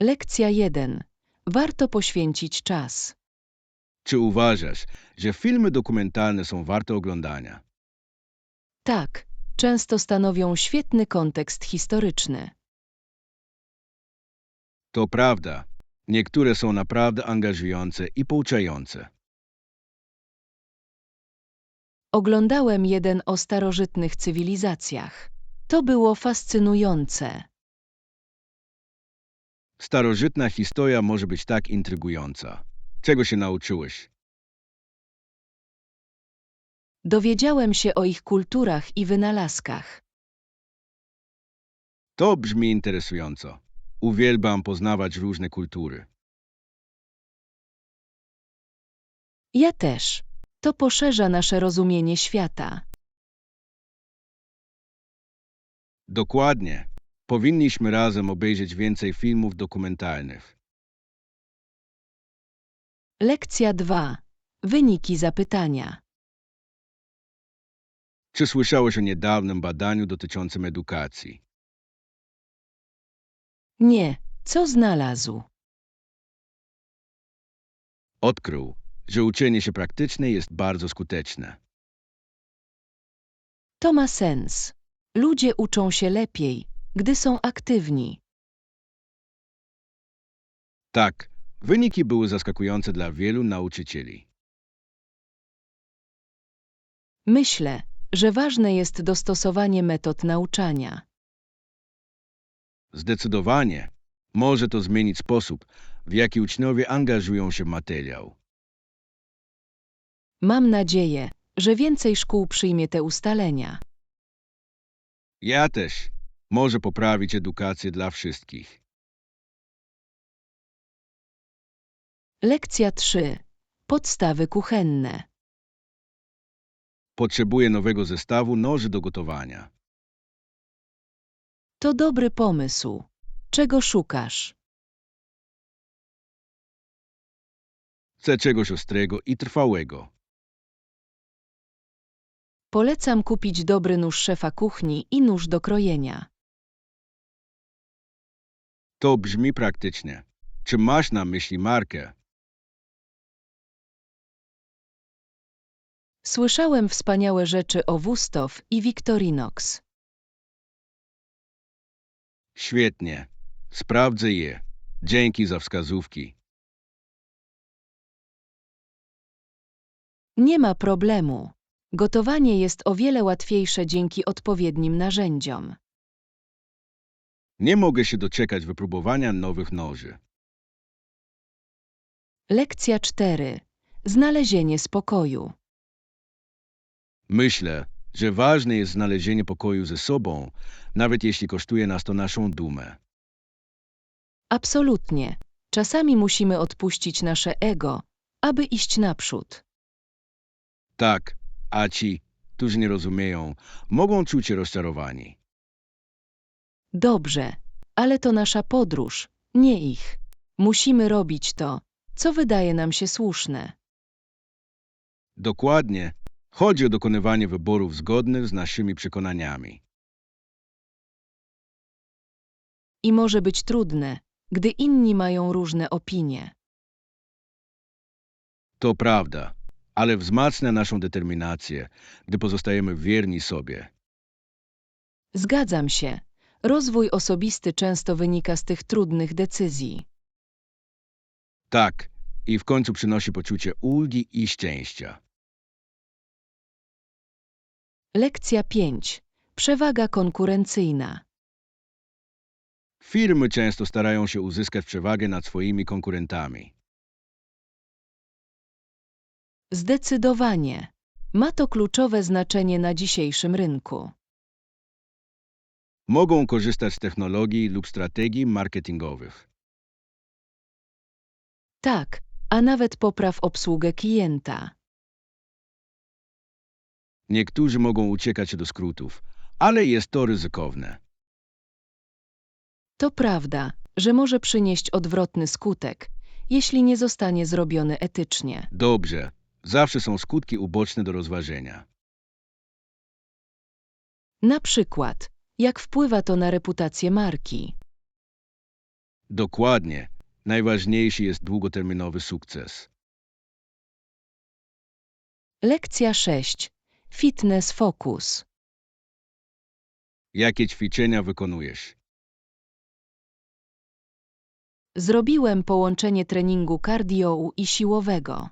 Lekcja 1. Warto poświęcić czas. Czy uważasz, że filmy dokumentalne są warte oglądania? Tak, często stanowią świetny kontekst historyczny. To prawda. Niektóre są naprawdę angażujące i pouczające. Oglądałem jeden o starożytnych cywilizacjach. To było fascynujące. Starożytna historia może być tak intrygująca. Czego się nauczyłeś? Dowiedziałem się o ich kulturach i wynalazkach. To brzmi interesująco. Uwielbiam poznawać różne kultury. Ja też. To poszerza nasze rozumienie świata. Dokładnie. Powinniśmy razem obejrzeć więcej filmów dokumentalnych. Lekcja 2. Wyniki zapytania. Czy słyszałeś o niedawnym badaniu dotyczącym edukacji? Nie, co znalazł? Odkrył, że uczenie się praktyczne jest bardzo skuteczne. To ma sens. Ludzie uczą się lepiej, gdy są aktywni. Tak, wyniki były zaskakujące dla wielu nauczycieli. Myślę, że ważne jest dostosowanie metod nauczania. Zdecydowanie może to zmienić sposób, w jaki uczniowie angażują się w materiał. Mam nadzieję, że więcej szkół przyjmie te ustalenia. Ja też. Może poprawić edukację dla wszystkich. Lekcja 3. Podstawy kuchenne. Potrzebuję nowego zestawu noży do gotowania. To dobry pomysł. Czego szukasz? Chcę czegoś ostrego i trwałego. Polecam kupić dobry nóż szefa kuchni i nóż do krojenia. To brzmi praktycznie. Czy masz na myśli markę? Słyszałem wspaniałe rzeczy o Wustov i Victorinox. Świetnie. Sprawdzę je. Dzięki za wskazówki. Nie ma problemu. Gotowanie jest o wiele łatwiejsze dzięki odpowiednim narzędziom. Nie mogę się doczekać wypróbowania nowych noży. Lekcja 4. Znalezienie spokoju. Myślę, że ważne jest znalezienie pokoju ze sobą, nawet jeśli kosztuje nas to naszą dumę. Absolutnie. Czasami musimy odpuścić nasze ego, aby iść naprzód. Tak, a ci, którzy nie rozumieją, mogą czuć się rozczarowani. Dobrze, ale to nasza podróż, nie ich. Musimy robić to, co wydaje nam się słuszne. Dokładnie. Chodzi o dokonywanie wyborów zgodnych z naszymi przekonaniami. I może być trudne, gdy inni mają różne opinie. To prawda, ale wzmacnia naszą determinację, gdy pozostajemy wierni sobie. Zgadzam się. Rozwój osobisty często wynika z tych trudnych decyzji. Tak, i w końcu przynosi poczucie ulgi i szczęścia. Lekcja 5. Przewaga konkurencyjna. Firmy często starają się uzyskać przewagę nad swoimi konkurentami. Zdecydowanie. Ma to kluczowe znaczenie na dzisiejszym rynku. Mogą korzystać z technologii lub strategii marketingowych. Tak, a nawet popraw obsługę klienta. Niektórzy mogą uciekać do skrótów, ale jest to ryzykowne. To prawda, że może przynieść odwrotny skutek, jeśli nie zostanie zrobiony etycznie. Dobrze, zawsze są skutki uboczne do rozważenia. Na przykład, jak wpływa to na reputację marki. Dokładnie. Najważniejszy jest długoterminowy sukces. Lekcja 6. Fitness Focus. Jakie ćwiczenia wykonujesz? Zrobiłem połączenie treningu cardio i siłowego.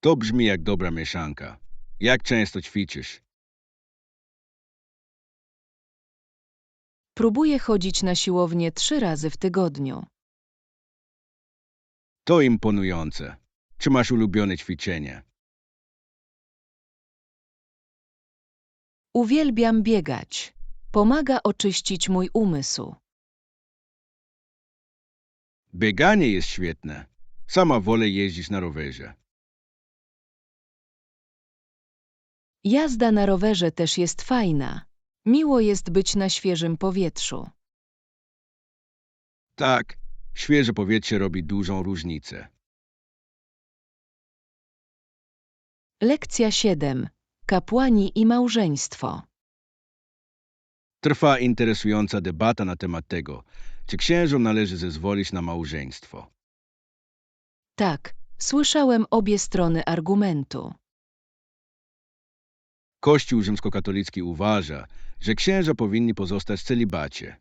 To brzmi jak dobra mieszanka. Jak często ćwiczysz? Próbuję chodzić na siłownię 3 razy w tygodniu. To imponujące. Czy masz ulubione ćwiczenie? Uwielbiam biegać. Pomaga oczyścić mój umysł. Bieganie jest świetne. Sama wolę jeździć na rowerze. Jazda na rowerze też jest fajna. Miło jest być na świeżym powietrzu. Tak, świeże powietrze robi dużą różnicę. Lekcja 7. Kapłani i małżeństwo. Trwa interesująca debata na temat tego, czy księżom należy zezwolić na małżeństwo. Tak, słyszałem obie strony argumentu. Kościół rzymskokatolicki uważa, że księża powinni pozostać w celibacie.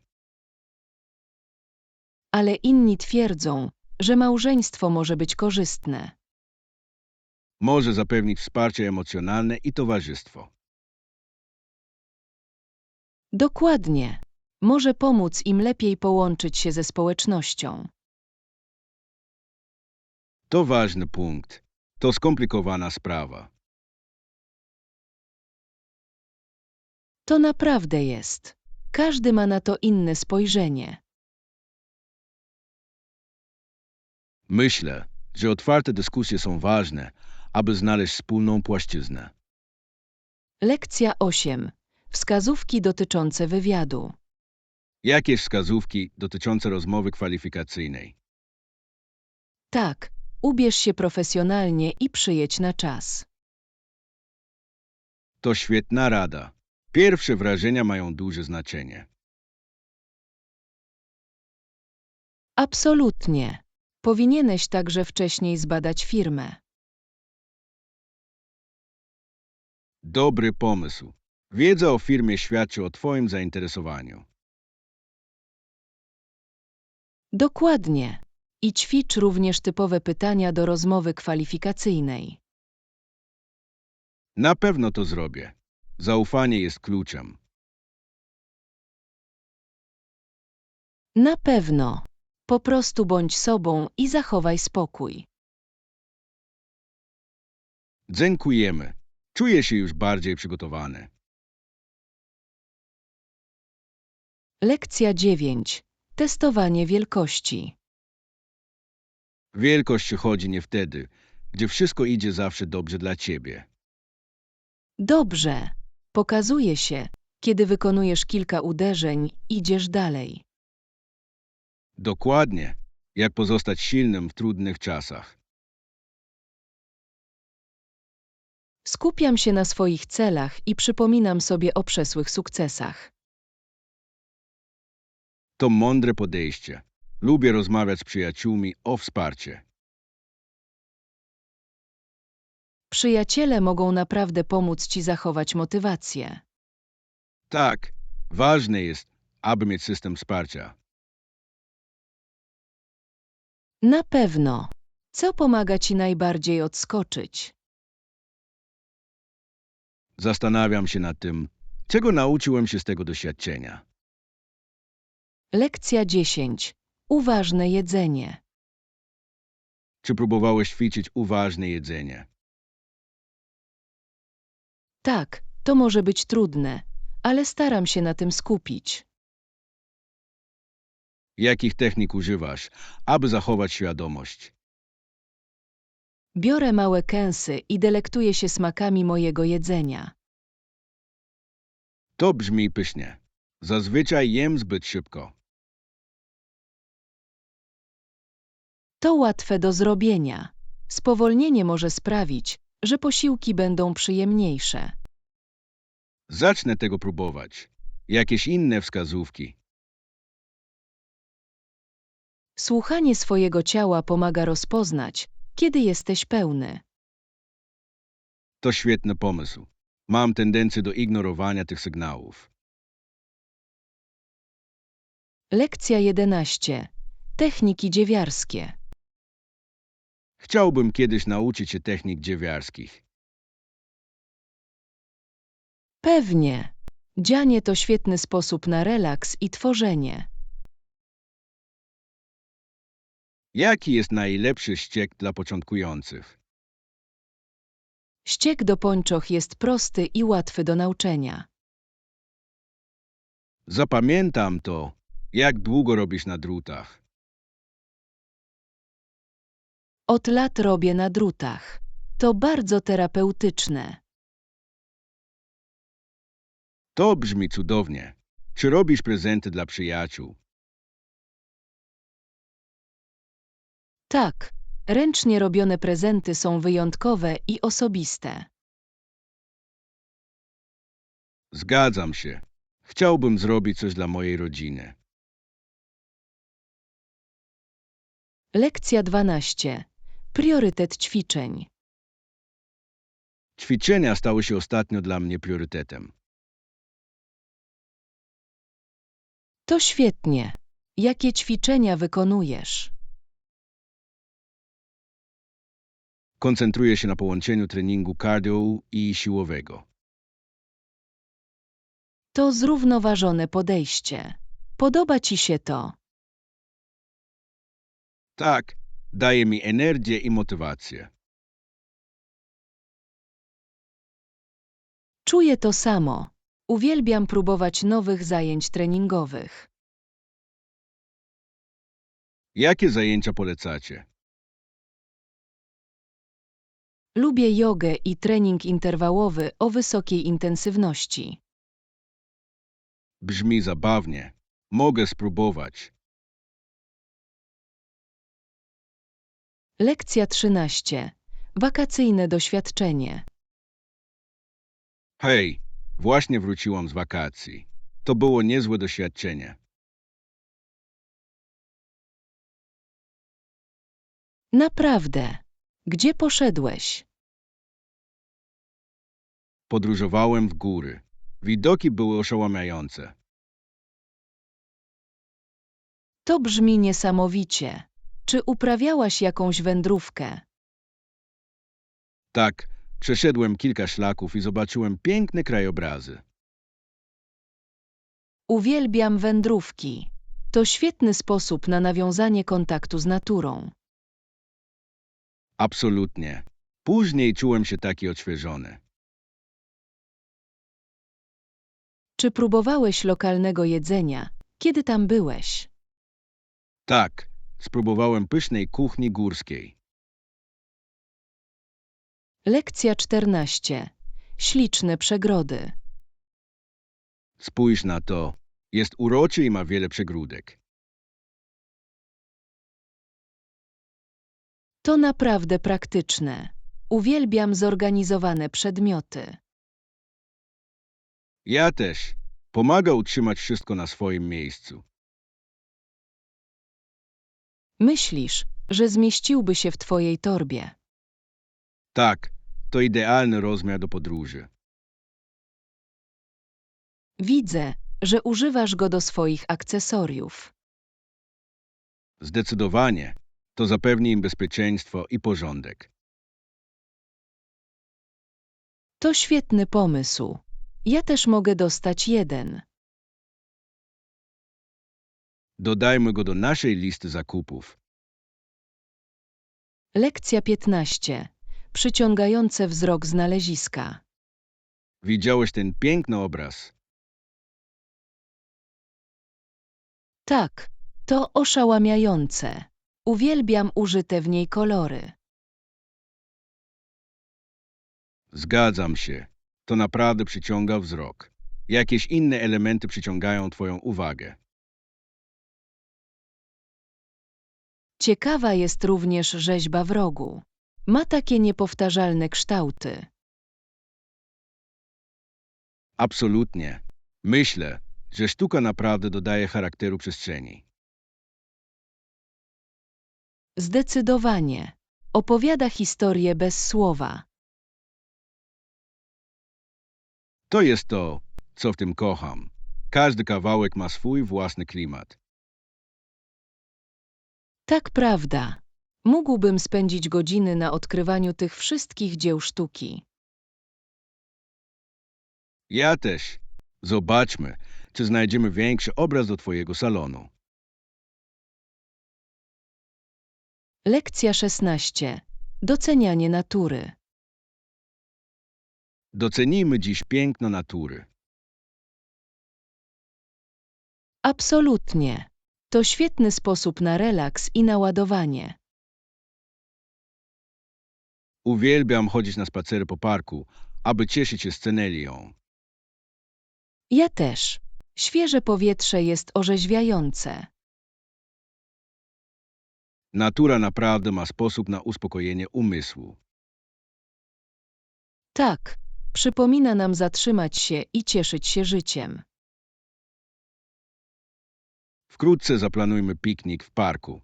Ale inni twierdzą, że małżeństwo może być korzystne. Może zapewnić wsparcie emocjonalne i towarzystwo. Dokładnie. Może pomóc im lepiej połączyć się ze społecznością. To ważny punkt. To skomplikowana sprawa. To naprawdę jest. Każdy ma na to inne spojrzenie. Myślę, że otwarte dyskusje są ważne, aby znaleźć wspólną płaszczyznę. Lekcja 8. Wskazówki dotyczące wywiadu. Jakieś wskazówki dotyczące rozmowy kwalifikacyjnej? Tak, ubierz się profesjonalnie i przyjedź na czas. To świetna rada. Pierwsze wrażenia mają duże znaczenie. Absolutnie. Powinieneś także wcześniej zbadać firmę. Dobry pomysł. Wiedza o firmie świadczy o Twoim zainteresowaniu. Dokładnie. I ćwicz również typowe pytania do rozmowy kwalifikacyjnej. Na pewno to zrobię. Zaufanie jest kluczem. Na pewno. Po prostu bądź sobą i zachowaj spokój. Dziękujemy. Czuję się już bardziej przygotowany. Lekcja 9. Testowanie wielkości. Wielkość chodzi nie wtedy, gdzie wszystko idzie zawsze dobrze dla Ciebie. Dobrze. Pokazuje się, kiedy wykonujesz kilka uderzeń, idziesz dalej. Dokładnie, jak pozostać silnym w trudnych czasach. Skupiam się na swoich celach i przypominam sobie o przeszłych sukcesach. To mądre podejście. Lubię rozmawiać z przyjaciółmi o wsparcie. Przyjaciele mogą naprawdę pomóc ci zachować motywację. Tak, ważne jest, aby mieć system wsparcia. Na pewno. Co pomaga ci najbardziej odskoczyć? Zastanawiam się nad tym, czego nauczyłem się z tego doświadczenia. Lekcja 10. Uważne jedzenie. Czy próbowałeś ćwiczyć uważne jedzenie? Tak, to może być trudne, ale staram się na tym skupić. Jakich technik używasz, aby zachować świadomość? Biorę małe kęsy i delektuję się smakami mojego jedzenia. To brzmi pysznie. Zazwyczaj jem zbyt szybko. To łatwe do zrobienia. Spowolnienie może sprawić, że posiłki będą przyjemniejsze. Zacznę tego próbować. Jakieś inne wskazówki? Słuchanie swojego ciała pomaga rozpoznać, kiedy jesteś pełny. To świetny pomysł. Mam tendencję do ignorowania tych sygnałów. Lekcja 11. Techniki dziewiarskie. Chciałbym kiedyś nauczyć się technik dziewiarskich. Pewnie. Dzianie to świetny sposób na relaks i tworzenie. Jaki jest najlepszy ściek dla początkujących? Ściek do pończoch jest prosty i łatwy do nauczenia. Zapamiętam to. Jak długo robisz na drutach? Od lat robię na drutach. To bardzo terapeutyczne. To brzmi cudownie. Czy robisz prezenty dla przyjaciół? Tak, ręcznie robione prezenty są wyjątkowe i osobiste. Zgadzam się. Chciałbym zrobić coś dla mojej rodziny. Lekcja 12. Priorytet ćwiczeń. Ćwiczenia stały się ostatnio dla mnie priorytetem. To świetnie. Jakie ćwiczenia wykonujesz? Koncentruję się na połączeniu treningu cardio i siłowego. To zrównoważone podejście. Podoba ci się to? Tak, daje mi energię i motywację. Czuję to samo. Uwielbiam próbować nowych zajęć treningowych. Jakie zajęcia polecacie? Lubię jogę i trening interwałowy o wysokiej intensywności. Brzmi zabawnie. Mogę spróbować. Lekcja 13. Wakacyjne doświadczenie. Hej, właśnie wróciłam z wakacji. To było niezłe doświadczenie. Naprawdę. Gdzie poszedłeś? Podróżowałem w góry. Widoki były oszałamiające. To brzmi niesamowicie. Czy uprawiałaś jakąś wędrówkę? Tak, przeszedłem kilka szlaków i zobaczyłem piękne krajobrazy. Uwielbiam wędrówki. To świetny sposób na nawiązanie kontaktu z naturą. Absolutnie. Później czułem się taki odświeżony. Czy próbowałeś lokalnego jedzenia, kiedy tam byłeś? Tak, spróbowałem pysznej kuchni górskiej. Lekcja 14. Śliczne przegrody. Spójrz na to. Jest uroczy i ma wiele przegródek. To naprawdę praktyczne. Uwielbiam zorganizowane przedmioty. Ja też. Pomaga utrzymać wszystko na swoim miejscu. Myślisz, że zmieściłby się w twojej torbie? Tak, to idealny rozmiar do podróży. Widzę, że używasz go do swoich akcesoriów. Zdecydowanie. To zapewni im bezpieczeństwo i porządek. To świetny pomysł. Ja też mogę dostać jeden. Dodajmy go do naszej listy zakupów. Lekcja 15. Przyciągające wzrok znaleziska. Widziałeś ten piękny obraz. Tak, to oszałamiające. Uwielbiam użyte w niej kolory. Zgadzam się. To naprawdę przyciąga wzrok. Jakieś inne elementy przyciągają Twoją uwagę. Ciekawa jest również rzeźba w rogu. Ma takie niepowtarzalne kształty. Absolutnie. Myślę, że sztuka naprawdę dodaje charakteru przestrzeni. Zdecydowanie. Opowiada historię bez słowa. To jest to, co w tym kocham. Każdy kawałek ma swój własny klimat. Tak prawda. Mógłbym spędzić godziny na odkrywaniu tych wszystkich dzieł sztuki. Ja też. Zobaczmy, czy znajdziemy większy obraz do twojego salonu. Lekcja 16. Docenianie natury. Docenimy dziś piękno natury. Absolutnie. To świetny sposób na relaks i naładowanie. Uwielbiam chodzić na spacery po parku, aby cieszyć się scenerią. Ja też. Świeże powietrze jest orzeźwiające. Natura naprawdę ma sposób na uspokojenie umysłu. Tak, przypomina nam zatrzymać się i cieszyć się życiem. Wkrótce zaplanujmy piknik w parku.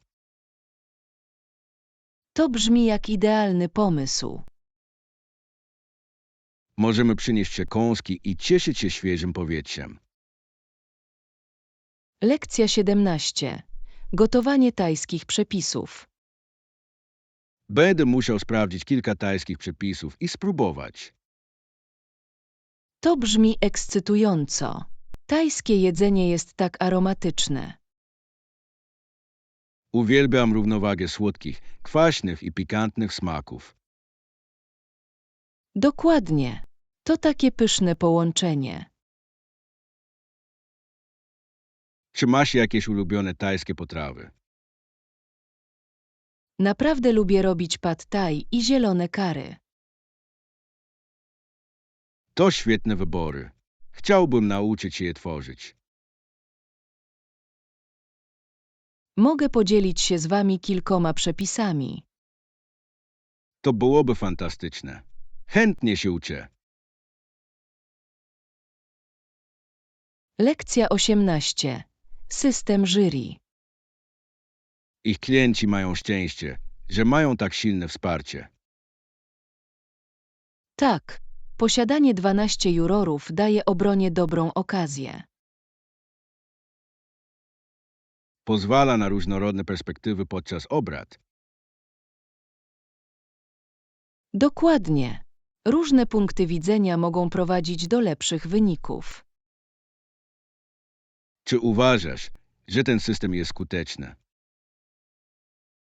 To brzmi jak idealny pomysł. Możemy przynieść przekąski i cieszyć się świeżym powietrzem. Lekcja 17. Gotowanie tajskich przepisów. Będę musiał sprawdzić kilka tajskich przepisów i spróbować. To brzmi ekscytująco. Tajskie jedzenie jest tak aromatyczne. Uwielbiam równowagę słodkich, kwaśnych i pikantnych smaków. Dokładnie. To takie pyszne połączenie. Czy masz jakieś ulubione tajskie potrawy? Naprawdę lubię robić pad thai i zielone kary. To świetne wybory. Chciałbym nauczyć się je tworzyć. Mogę podzielić się z wami kilkoma przepisami. To byłoby fantastyczne. Chętnie się uczę. Lekcja 18. System jury. Ich klienci mają szczęście, że mają tak silne wsparcie. Tak, posiadanie 12 jurorów daje obronie dobrą okazję. Pozwala na różnorodne perspektywy podczas obrad. Dokładnie. Różne punkty widzenia mogą prowadzić do lepszych wyników. Czy uważasz, że ten system jest skuteczny?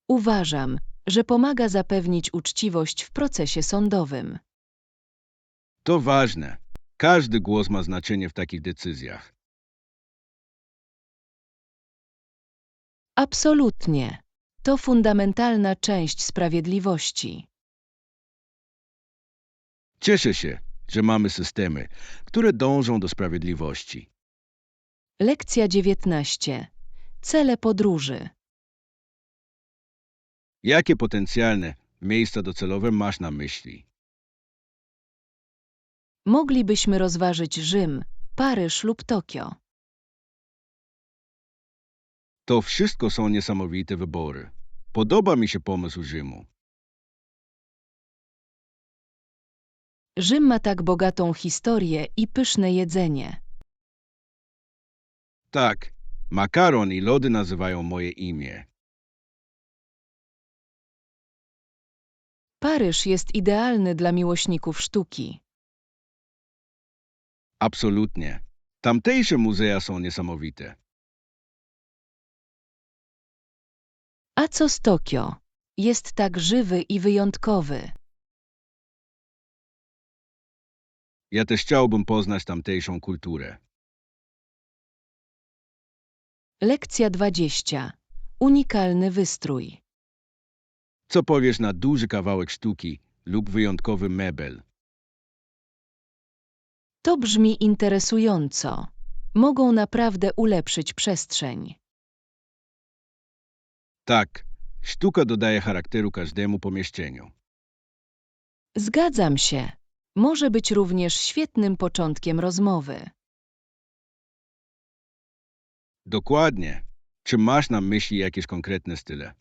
Uważam, że pomaga zapewnić uczciwość w procesie sądowym. To ważne. Każdy głos ma znaczenie w takich decyzjach. Absolutnie. To fundamentalna część sprawiedliwości. Cieszę się, że mamy systemy, które dążą do sprawiedliwości. Lekcja 19. Cele podróży. Jakie potencjalne miejsca docelowe masz na myśli? Moglibyśmy rozważyć Rzym, Paryż lub Tokio. To wszystko są niesamowite wybory. Podoba mi się pomysł Rzymu. Rzym ma tak bogatą historię i pyszne jedzenie. Tak, makaron i lody nazywają moje imię. Paryż jest idealny dla miłośników sztuki. Absolutnie. Tamtejsze muzea są niesamowite. A co z Tokio? Jest tak żywy i wyjątkowy. Ja też chciałbym poznać tamtejszą kulturę. Lekcja 20. Unikalny wystrój. Co powiesz na duży kawałek sztuki lub wyjątkowy mebel? To brzmi interesująco. Mogą naprawdę ulepszyć przestrzeń. Tak, sztuka dodaje charakteru każdemu pomieszczeniu. Zgadzam się. Może być również świetnym początkiem rozmowy. Dokładnie. Czy masz na myśli jakieś konkretne style?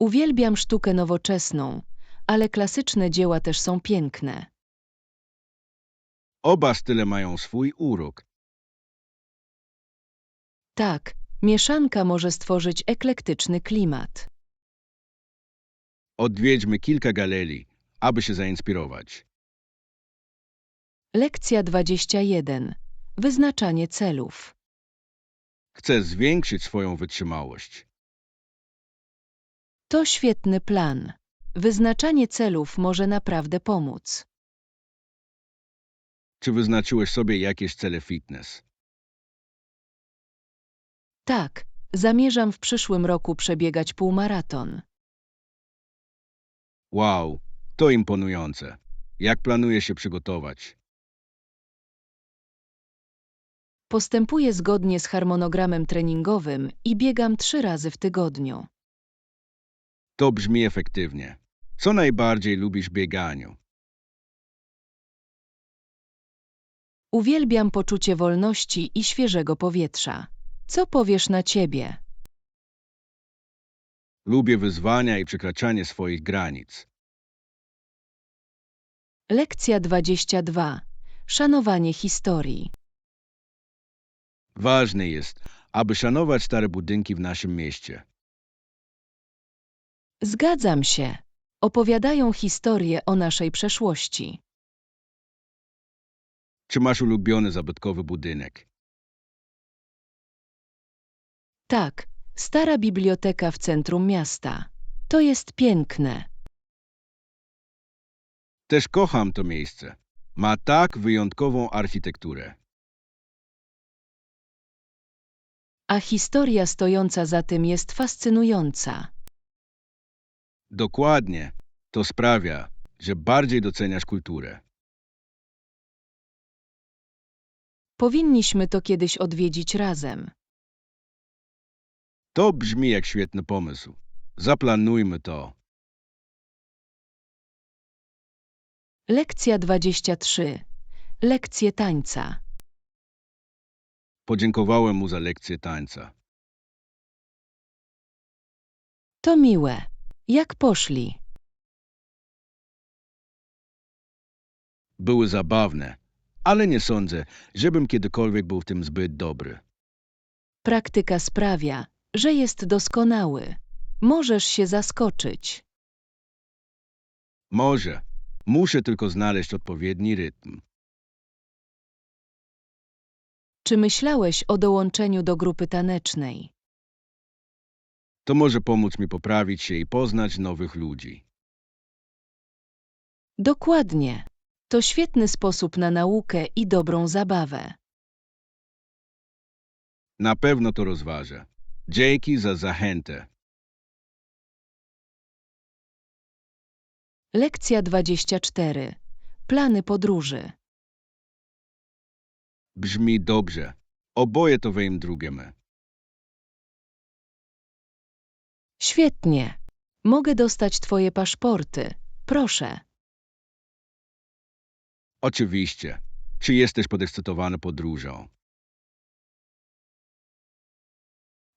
Uwielbiam sztukę nowoczesną, ale klasyczne dzieła też są piękne. Oba style mają swój urok. Tak, mieszanka może stworzyć eklektyczny klimat. Odwiedźmy kilka galerii, aby się zainspirować. Lekcja 21. Wyznaczanie celów. Chcę zwiększyć swoją wytrzymałość. To świetny plan. Wyznaczanie celów może naprawdę pomóc. Czy wyznaczyłeś sobie jakieś cele fitness? Tak, zamierzam w przyszłym roku przebiegać półmaraton. Wow, to imponujące. Jak planujesz się przygotować? Postępuję zgodnie z harmonogramem treningowym i biegam 3 razy w tygodniu. To brzmi efektywnie. Co najbardziej lubisz w bieganiu? Uwielbiam poczucie wolności i świeżego powietrza. Co powiesz na ciebie? Lubię wyzwania i przekraczanie swoich granic. Lekcja 22. Szanowanie historii. Ważne jest, aby szanować stare budynki w naszym mieście. Zgadzam się. Opowiadają historię o naszej przeszłości. Czy masz ulubiony zabytkowy budynek? Tak, stara biblioteka w centrum miasta. To jest piękne. Też kocham to miejsce. Ma tak wyjątkową architekturę. A historia stojąca za tym jest fascynująca. Dokładnie. To sprawia, że bardziej doceniasz kulturę. Powinniśmy to kiedyś odwiedzić razem. To brzmi jak świetny pomysł. Zaplanujmy to. Lekcja 23. Lekcje tańca. Podziękowałem mu za lekcję tańca. To miłe. Jak poszli? Były zabawne, ale nie sądzę, żebym kiedykolwiek był w tym zbyt dobry. Praktyka sprawia, że jest doskonały. Możesz się zaskoczyć. Może. Muszę tylko znaleźć odpowiedni rytm. Czy myślałeś o dołączeniu do grupy tanecznej? To może pomóc mi poprawić się i poznać nowych ludzi. Dokładnie. To świetny sposób na naukę i dobrą zabawę. Na pewno to rozważę. Dzięki za zachętę. Lekcja 24. Plany podróży. Brzmi dobrze. Oboje to wiem drugiemu. Świetnie. Mogę dostać twoje paszporty. Proszę. Oczywiście. Czy jesteś podekscytowany podróżą?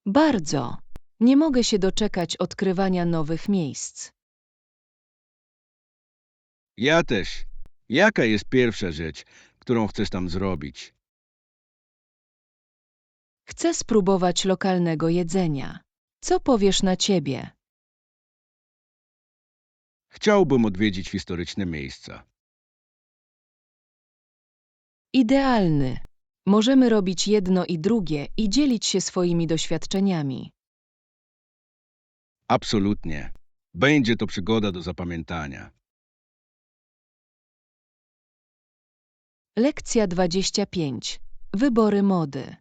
Bardzo. Nie mogę się doczekać odkrywania nowych miejsc. Ja też. Jaka jest pierwsza rzecz, którą chcesz tam zrobić? Chcę spróbować lokalnego jedzenia. Co powiesz na ciebie? Chciałbym odwiedzić historyczne miejsca. Idealny. Możemy robić jedno i drugie i dzielić się swoimi doświadczeniami. Absolutnie. Będzie to przygoda do zapamiętania. Lekcja 25. Wybory mody.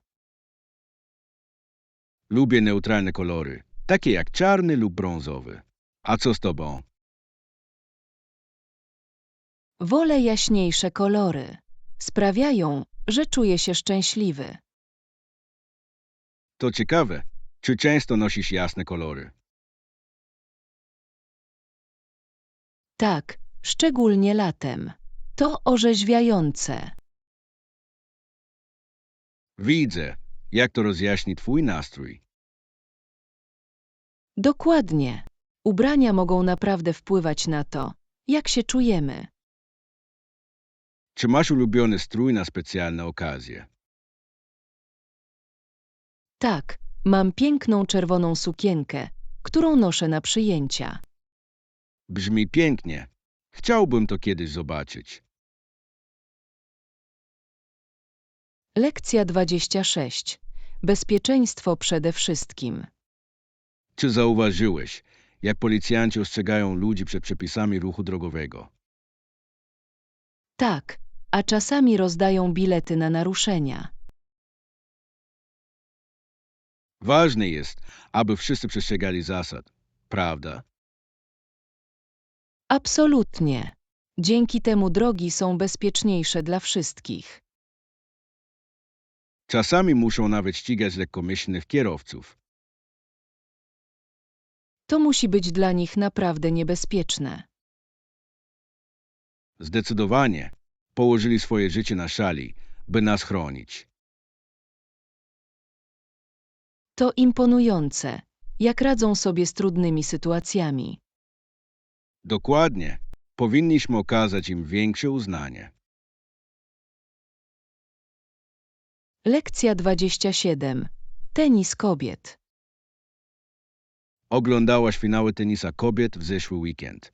Lubię neutralne kolory, takie jak czarny lub brązowy. A co z tobą? Wolę jaśniejsze kolory. Sprawiają, że czuję się szczęśliwy. To ciekawe. Czy często nosisz jasne kolory? Tak, szczególnie latem. To orzeźwiające. Widzę, jak to rozjaśni twój nastrój. Dokładnie. Ubrania mogą naprawdę wpływać na to, jak się czujemy. Czy masz ulubiony strój na specjalne okazje? Tak, mam piękną czerwoną sukienkę, którą noszę na przyjęcia. Brzmi pięknie. Chciałbym to kiedyś zobaczyć. Lekcja 26. Bezpieczeństwo przede wszystkim. Czy zauważyłeś, jak policjanci ostrzegają ludzi przed przepisami ruchu drogowego? Tak, a czasami rozdają bilety na naruszenia. Ważne jest, aby wszyscy przestrzegali zasad, prawda? Absolutnie. Dzięki temu drogi są bezpieczniejsze dla wszystkich. Czasami muszą nawet ścigać lekkomyślnych kierowców. To musi być dla nich naprawdę niebezpieczne. Zdecydowanie położyli swoje życie na szali, by nas chronić. To imponujące, jak radzą sobie z trudnymi sytuacjami. Dokładnie. Powinniśmy okazać im większe uznanie. Lekcja 27. Tenis kobiet. Oglądałaś finały tenisa kobiet w zeszły weekend.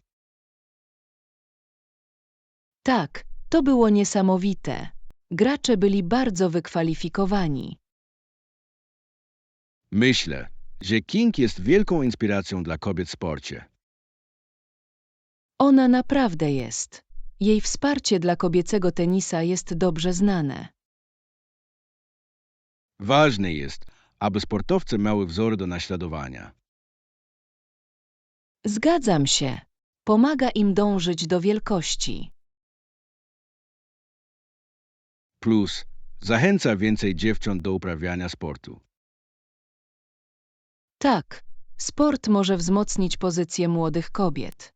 Tak, to było niesamowite. Gracze byli bardzo wykwalifikowani. Myślę, że King jest wielką inspiracją dla kobiet w sporcie. Ona naprawdę jest. Jej wsparcie dla kobiecego tenisa jest dobrze znane. Ważne jest, aby sportowcy miały wzory do naśladowania. Zgadzam się. Pomaga im dążyć do wielkości. Plus, zachęca więcej dziewcząt do uprawiania sportu. Tak, sport może wzmocnić pozycję młodych kobiet.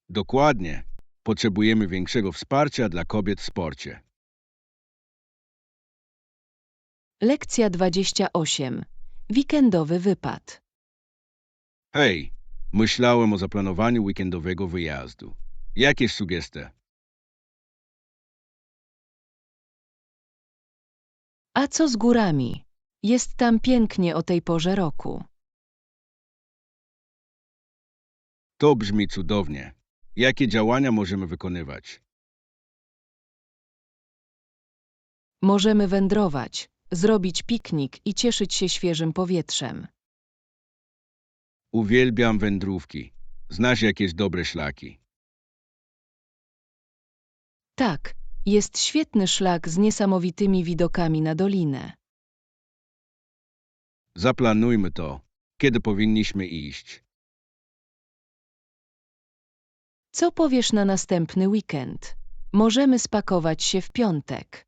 Dokładnie. Potrzebujemy większego wsparcia dla kobiet w sporcie. Lekcja 28. Weekendowy wypad. Hej, myślałem o zaplanowaniu weekendowego wyjazdu. Jakieś sugestie? A co z górami? Jest tam pięknie o tej porze roku. To brzmi cudownie. Jakie działania możemy wykonywać? Możemy wędrować, zrobić piknik i cieszyć się świeżym powietrzem. Uwielbiam wędrówki. Znasz jakieś dobre szlaki? Tak, jest świetny szlak z niesamowitymi widokami na dolinę. Zaplanujmy to. Kiedy powinniśmy iść? Co powiesz na następny weekend? Możemy spakować się w piątek.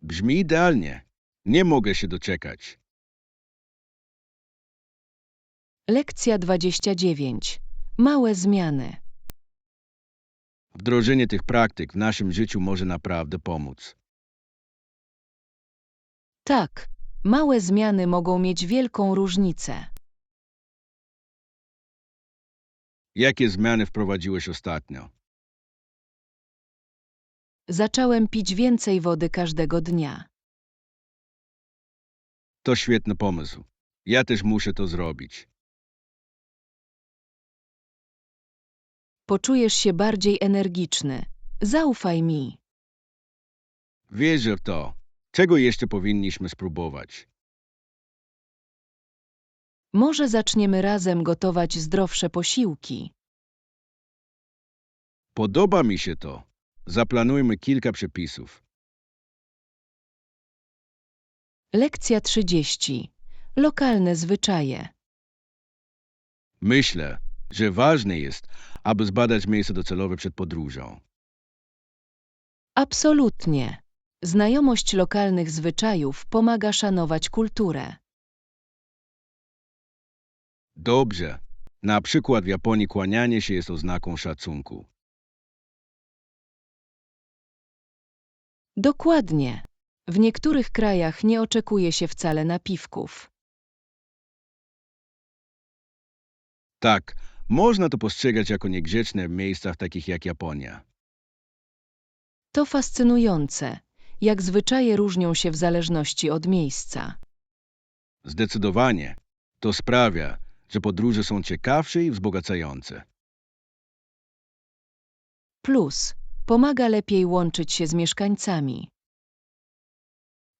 Brzmi idealnie. Nie mogę się doczekać. Lekcja 29. Małe zmiany. Wdrożenie tych praktyk w naszym życiu może naprawdę pomóc. Tak, małe zmiany mogą mieć wielką różnicę. Jakie zmiany wprowadziłeś ostatnio? Zacząłem pić więcej wody każdego dnia. To świetny pomysł. Ja też muszę to zrobić. Poczujesz się bardziej energiczny. Zaufaj mi. Wierzę w to. Czego jeszcze powinniśmy spróbować? Może zaczniemy razem gotować zdrowsze posiłki. Podoba mi się to. Zaplanujmy kilka przepisów. Lekcja 30. Lokalne zwyczaje. Myślę, że ważne jest, aby zbadać miejsce docelowe przed podróżą. Absolutnie. Znajomość lokalnych zwyczajów pomaga szanować kulturę. Dobrze. Na przykład w Japonii kłanianie się jest oznaką szacunku. Dokładnie. W niektórych krajach nie oczekuje się wcale napiwków. Tak, można to postrzegać jako niegrzeczne w miejscach takich jak Japonia. To fascynujące, jak zwyczaje różnią się w zależności od miejsca. Zdecydowanie. To sprawia, że podróże są ciekawsze i wzbogacające. Plus, pomaga lepiej łączyć się z mieszkańcami.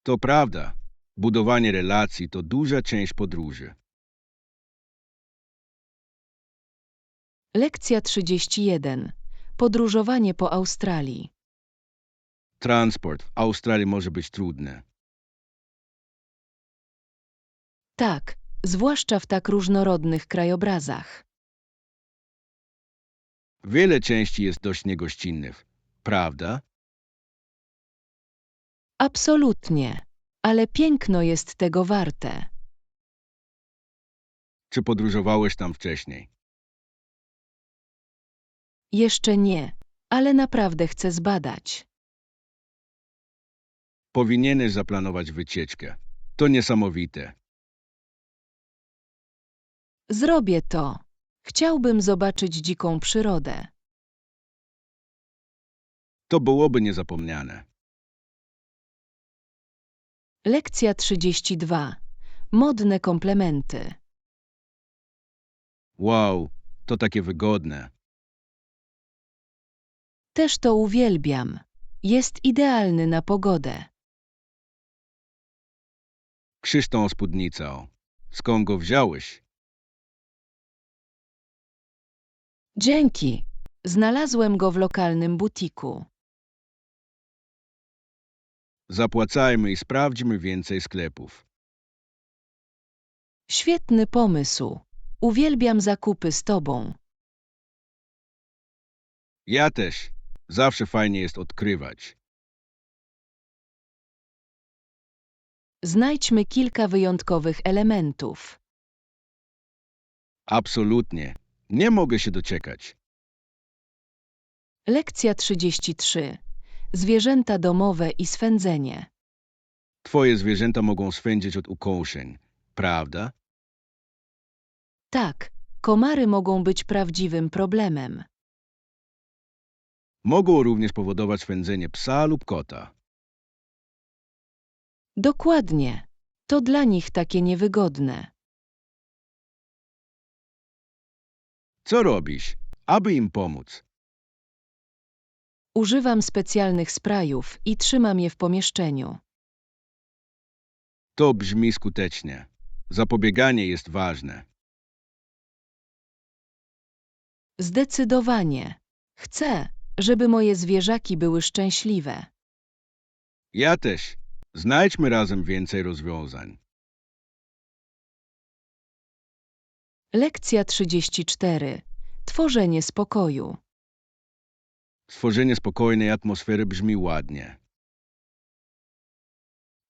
To prawda. Budowanie relacji to duża część podróży. Lekcja 31. Podróżowanie po Australii. Transport w Australii może być trudny. Tak, zwłaszcza w tak różnorodnych krajobrazach. Wiele części jest dość niegościnnych, prawda? Absolutnie, ale piękno jest tego warte. Czy podróżowałeś tam wcześniej? Jeszcze nie, ale naprawdę chcę zbadać. Powinieneś zaplanować wycieczkę. To niesamowite. Zrobię to. Chciałbym zobaczyć dziką przyrodę. To byłoby niezapomniane. Lekcja 32. Modne komplementy. Wow, to takie wygodne. Też to uwielbiam. Jest idealny na pogodę. Krzyż tą spódnicą. Skąd go wziąłeś? Dzięki. Znalazłem go w lokalnym butiku. Zapłacajmy i sprawdźmy więcej sklepów. Świetny pomysł. Uwielbiam zakupy z tobą. Ja też. Zawsze fajnie jest odkrywać. Znajdźmy kilka wyjątkowych elementów. Absolutnie. Nie mogę się doczekać. Lekcja 33. Zwierzęta domowe i swędzenie. Twoje zwierzęta mogą swędzić od ukąszeń, prawda? Tak, komary mogą być prawdziwym problemem. Mogą również powodować swędzenie psa lub kota. Dokładnie. To dla nich takie niewygodne. Co robisz, aby im pomóc? Używam specjalnych sprayów i trzymam je w pomieszczeniu. To brzmi skutecznie. Zapobieganie jest ważne. Zdecydowanie. Chcę, żeby moje zwierzaki były szczęśliwe. Ja też. Znajdźmy razem więcej rozwiązań. Lekcja 34. Tworzenie spokoju. Stworzenie spokojnej atmosfery brzmi ładnie.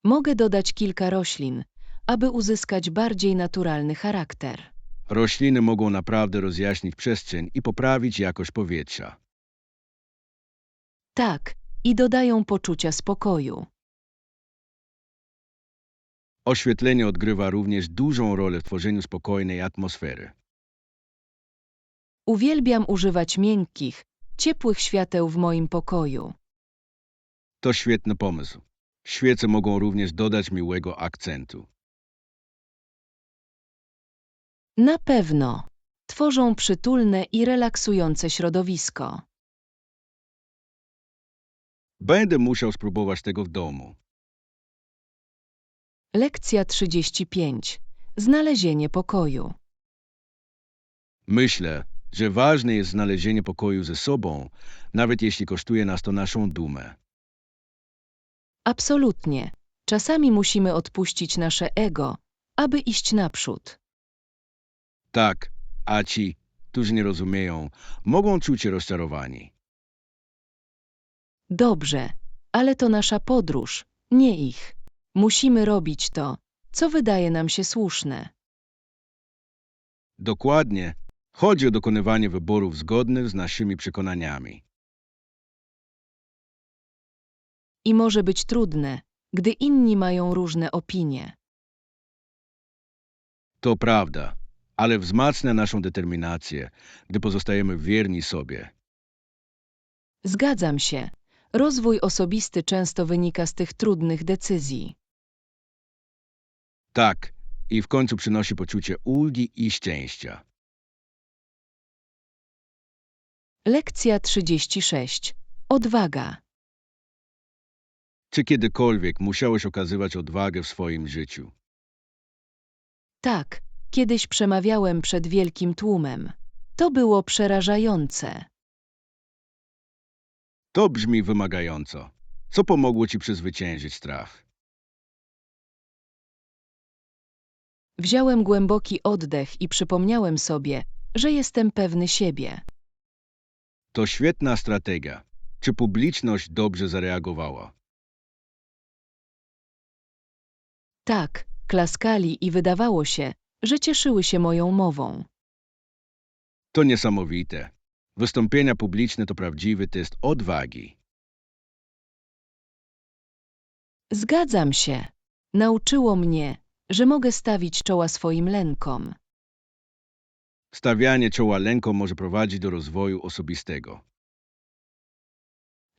Mogę dodać kilka roślin, aby uzyskać bardziej naturalny charakter. Rośliny mogą naprawdę rozjaśnić przestrzeń i poprawić jakość powietrza. Tak, i dodają poczucia spokoju. Oświetlenie odgrywa również dużą rolę w tworzeniu spokojnej atmosfery. Uwielbiam używać miękkich, ciepłych świateł w moim pokoju. To świetny pomysł. Świece mogą również dodać miłego akcentu. Na pewno. Tworzą przytulne i relaksujące środowisko. Będę musiał spróbować tego w domu. Lekcja 35. Znalezienie pokoju. Myślę, że ważne jest znalezienie pokoju ze sobą, nawet jeśli kosztuje nas to naszą dumę. Absolutnie. Czasami musimy odpuścić nasze ego, aby iść naprzód. Tak, a ci, którzy nie rozumieją, mogą czuć się rozczarowani. Dobrze, ale to nasza podróż, nie ich. Musimy robić to, co wydaje nam się słuszne. Dokładnie. Chodzi o dokonywanie wyborów zgodnych z naszymi przekonaniami. I może być trudne, gdy inni mają różne opinie. To prawda, ale wzmacnia naszą determinację, gdy pozostajemy wierni sobie. Zgadzam się. Rozwój osobisty często wynika z tych trudnych decyzji. Tak, i w końcu przynosi poczucie ulgi i szczęścia. Lekcja 36. Odwaga. Czy kiedykolwiek musiałeś okazywać odwagę w swoim życiu? Tak, kiedyś przemawiałem przed wielkim tłumem. To było przerażające. To brzmi wymagająco. Co pomogło ci przezwyciężyć strach? Wziąłem głęboki oddech i przypomniałem sobie, że jestem pewny siebie. To świetna strategia. Czy publiczność dobrze zareagowała? Tak, klaskali i wydawało się, że cieszyły się moją mową. To niesamowite. Wystąpienia publiczne to prawdziwy test odwagi. Zgadzam się. Nauczyło mnie, że mogę stawić czoła swoim lękom. Stawianie czoła lękom może prowadzić do rozwoju osobistego.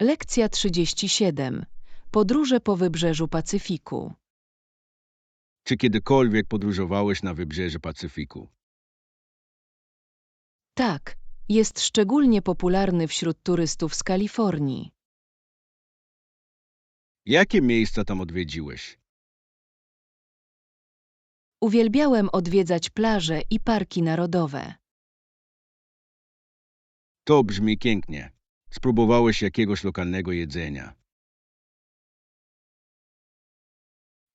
Lekcja 37. Podróże po wybrzeżu Pacyfiku. Czy kiedykolwiek podróżowałeś na wybrzeże Pacyfiku? Tak, jest szczególnie popularny wśród turystów z Kalifornii. Jakie miejsca tam odwiedziłeś? Uwielbiałem odwiedzać plaże i parki narodowe. To brzmi pięknie. Spróbowałeś jakiegoś lokalnego jedzenia?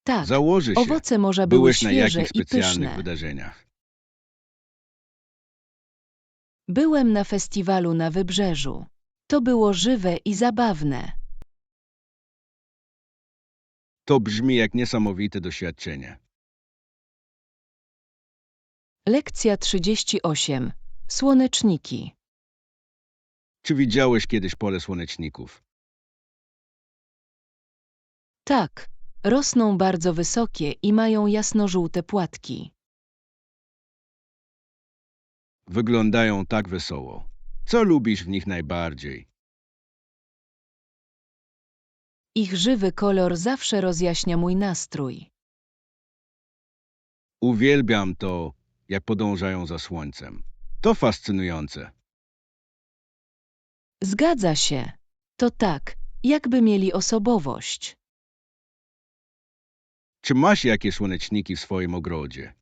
Tak, Założę się, owoce morza były byłeś na świeże jakich i specjalnych pyszne. wydarzeniach? Byłem na festiwalu na wybrzeżu. To było żywe i zabawne. To brzmi jak niesamowite doświadczenie. Lekcja 38. Słoneczniki. Czy widziałeś kiedyś pole słoneczników? Tak, rosną bardzo wysokie i mają jasnożółte płatki. Wyglądają tak wesoło. Co lubisz w nich najbardziej? Ich żywy kolor zawsze rozjaśnia mój nastrój. Uwielbiam to, jak podążają za słońcem. To fascynujące. Zgadza się. To tak, jakby mieli osobowość. Czy masz jakieś słoneczniki w swoim ogrodzie?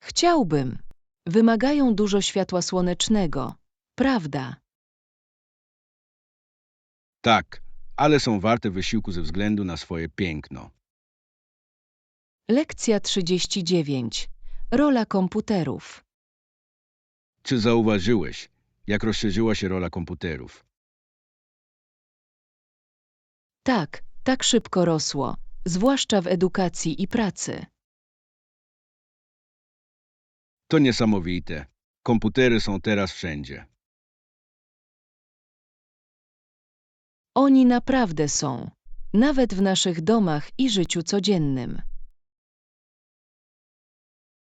Chciałbym. Wymagają dużo światła słonecznego. Prawda? Tak, ale są warte wysiłku ze względu na swoje piękno. Lekcja 39. Rola komputerów. Czy zauważyłeś, jak rozszerzyła się rola komputerów? Tak, tak szybko rosło, zwłaszcza w edukacji i pracy. To niesamowite. Komputery są teraz wszędzie. Oni naprawdę są. Nawet w naszych domach i życiu codziennym.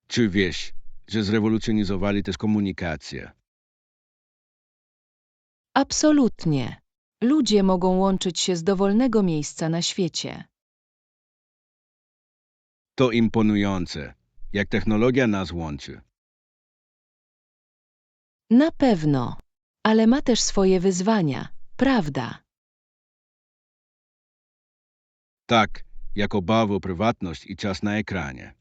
Czy wiesz, że zrewolucjonizowali też komunikację? Absolutnie. Ludzie mogą łączyć się z dowolnego miejsca na świecie. To imponujące, jak technologia nas łączy. Na pewno. Ale ma też swoje wyzwania, prawda? Tak, jak obawy o prywatność i czas na ekranie.